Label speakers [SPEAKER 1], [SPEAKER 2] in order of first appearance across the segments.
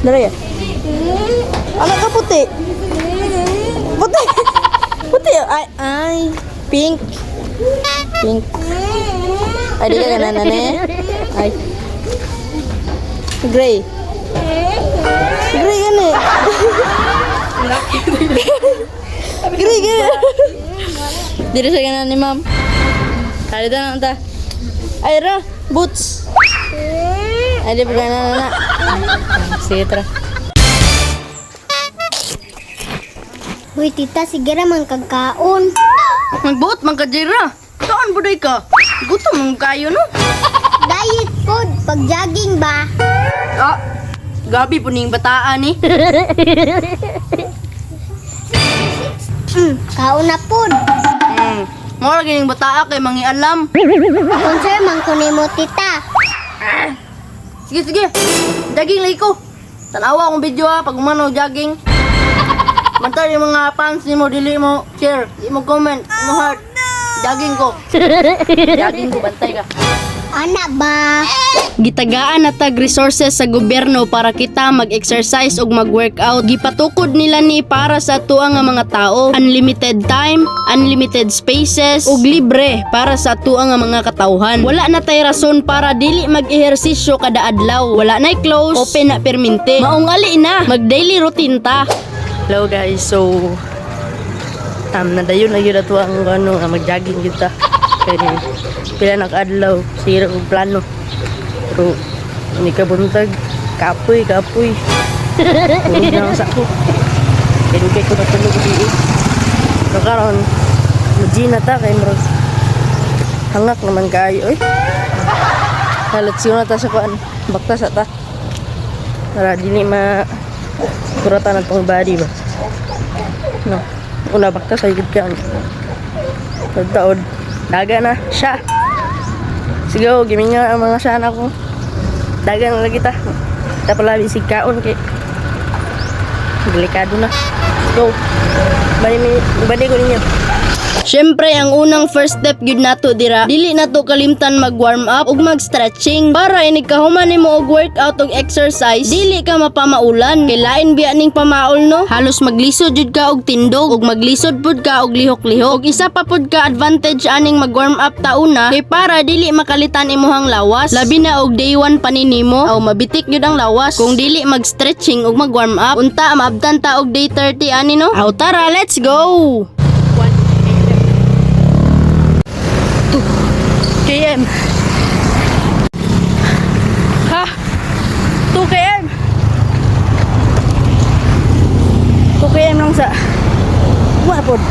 [SPEAKER 1] Dali ya. Anak ka puti. Puti. Puti. Ay. Pink. Pink. Ay, di ka gananan eh. Ay. Gray. Gray kan eh. Gray gray. Diri sa ganan ni ma'am. Kali ta na ta. Ay ra, boots. Ay di pa na. Sige tara.
[SPEAKER 2] Uy, tita, sige ramang kagkaon.
[SPEAKER 1] Magbuot man ka Jira. Saan buday ka? Gutom mong kayo no?
[SPEAKER 2] Diet food, pag jogging ba?
[SPEAKER 1] Ah, gabi po ning bataan eh.
[SPEAKER 2] Kaon na food.
[SPEAKER 1] Mo lagi ning bataa kay mangialam.
[SPEAKER 2] Concern man ko nimo, tita.
[SPEAKER 1] Sige sige. Jogging lagi ko. Tanawa akong video ha pag umano jogging. Bantay yung mga fans ni mo, dili mo share, di mo comment, di mo heart. Jogging ko. Jogging ko, bantay ka.
[SPEAKER 2] Anak ba?
[SPEAKER 3] Gitagaan na tag resources sa gobyerno para kita mag-exercise ug mag-workout. Gipatukod nila ni para sa tuwa nga mga tao. Unlimited time, unlimited spaces, ug libre para sa tuwa nga mga katawhan. Wala na tay rason para dili mag-ehersisyo kada adlaw. Wala nay close, open na permente. Maong ali na, mag-daily routine ta.
[SPEAKER 1] Hello guys, so nadayon na yun ato ang ano, mag-jogging kita. Kaya pila nag-adlaw, sira og plano. Pero hindi ka buntag, kapoy. Huwag na sa ako. Kaya ko natulog di. So karon, mag-gina ta kay Mrog. Hangak naman kayo, eh. Halatsyon na ta sa kuan, bakta sa ta. Para dili kuratan ng tong body ba. No. Una bakta sa higit ka. Pagtaod. Daga na siya. Sige, giming nga ang mga sana ko. Daga na lagi ta. Tapos si kaon kay delikado na. So, bali ko ninyo.
[SPEAKER 3] Syempre ang unang first step gyud nato dira, dili nato kalimtan mag-warm up ug mag-stretching para inig kahuman nimo og workout ug exercise, dili ka mapamaulan. Kay lain biya ning pamaol no. Halos maglisod jud ka og tindog ug maglisod pud ka og lihok-lihok. Ug isa pa pud ka advantage aning mag-warm up tauna kay para dili makalitan imuhang lawas. Labi na og day 1 pa ni nimo, aw mabitik gyud ang lawas kung dili mag-stretching ug mag-warm up. Unta maabtan ta og day 30 ani no. Aw tara, let's go.
[SPEAKER 1] KM. Ha? 2 km. 2 km lang sa wapod.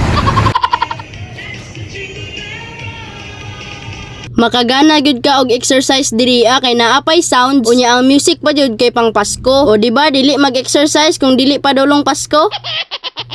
[SPEAKER 3] Makagana gyud ka og exercise diri kay naapay sounds unya ang music pa jud kay pang Pasko. O di ba dili mag-exercise kung dili pa dulong Pasko?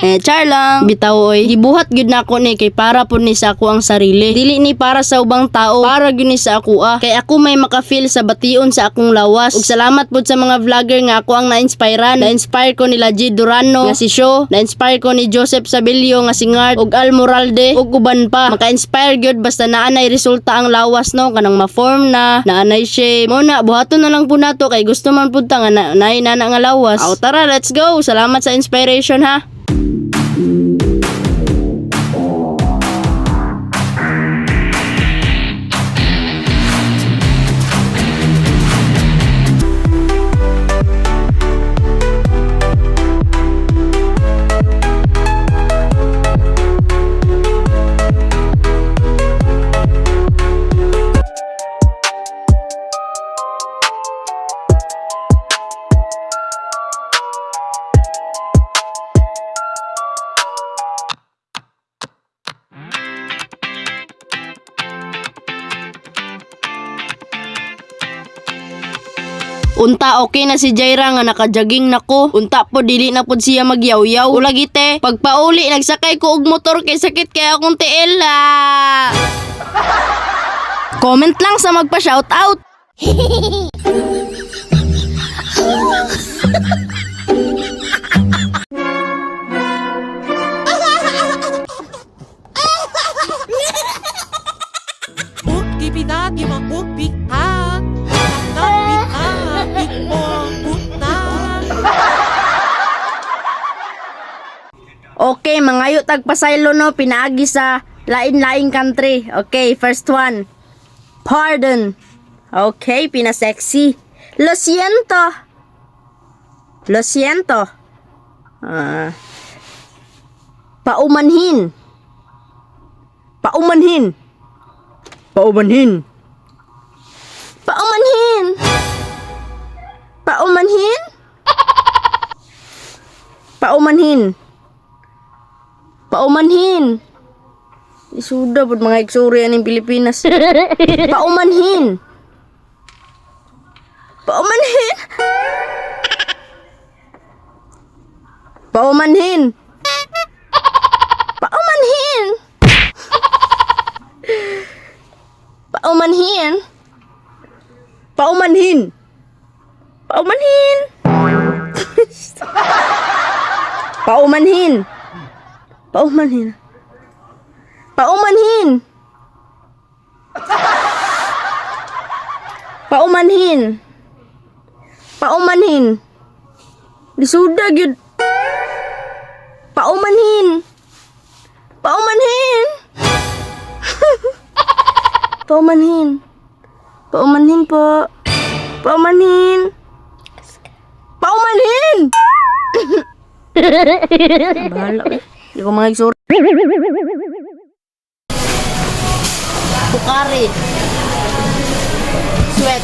[SPEAKER 3] Char lang. Bitaw oy, gibuhat gyud nako ni kay para pud ni sa ako ang sarili. Dili ni para sa ubang tao, para gyud ni sa ako Kay ako may maka-feel sa bation sa akong lawas. Ug salamat pud sa mga vlogger nga ako ang na-inspirean. Na-inspire ko nila G. Durano nga si Sho, na-inspire ko ni Joseph Sabilio nga si Ngart ug Al Moralde ug uban pa. Maka-inspire gyud basta naanay resulta ang lawas no, kanang ma-form na, naanay shape. Mo na buhaton na lang pud nato kay gusto man pud ta nga naay nana nga lawas. Aw tara, let's go. Salamat sa inspiration ha. Unta okay na si Jaira nga naka-jogging nako. Unta po dili na pod siya magyaw-yaw. Ulagi te, pagpauli nagsakay ko og motor kay sakit kay akong tiil. Comment lang sa magpa-shout out.
[SPEAKER 4] Pinagi mangupik ha.
[SPEAKER 3] Okay, mangayo tagpasaylo no, pinaagi sa lain-laing country. Okay, first one. Pardon. Okay, pinasexy. Lo siento. Lo siento. Paumanhin. Paumanhin. Paumanhin. Paumanhin. Paumanhin. Paumanhin. Paumanhin. Isuda po mga iksuri ng Pilipinas. Paumanhin. Paumanhin. Paumanhin. Paumanhin. Paumanhin. Paumanhin. Paumanhin. Paumanhin. Paumanhin. Paumanhin. Paumanhin. Paumanhin. Disuda gyud. Paumanhin. Paumanhin. Paumanhin. Paumanhin po. Paumanhin. Paumanhin. Bahala eh. Hindi ko mga iksura. Bukari. Sweat.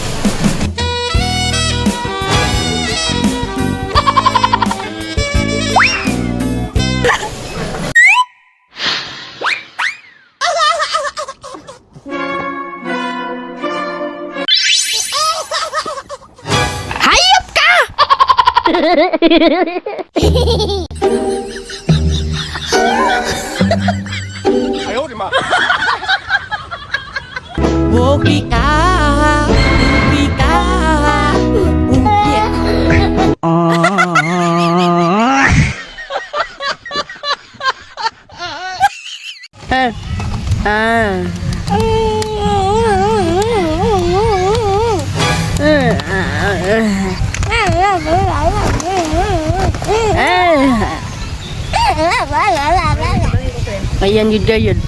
[SPEAKER 3] Hayop ka!
[SPEAKER 4] Wokika, wokika, yeah.
[SPEAKER 3] Ayan yun.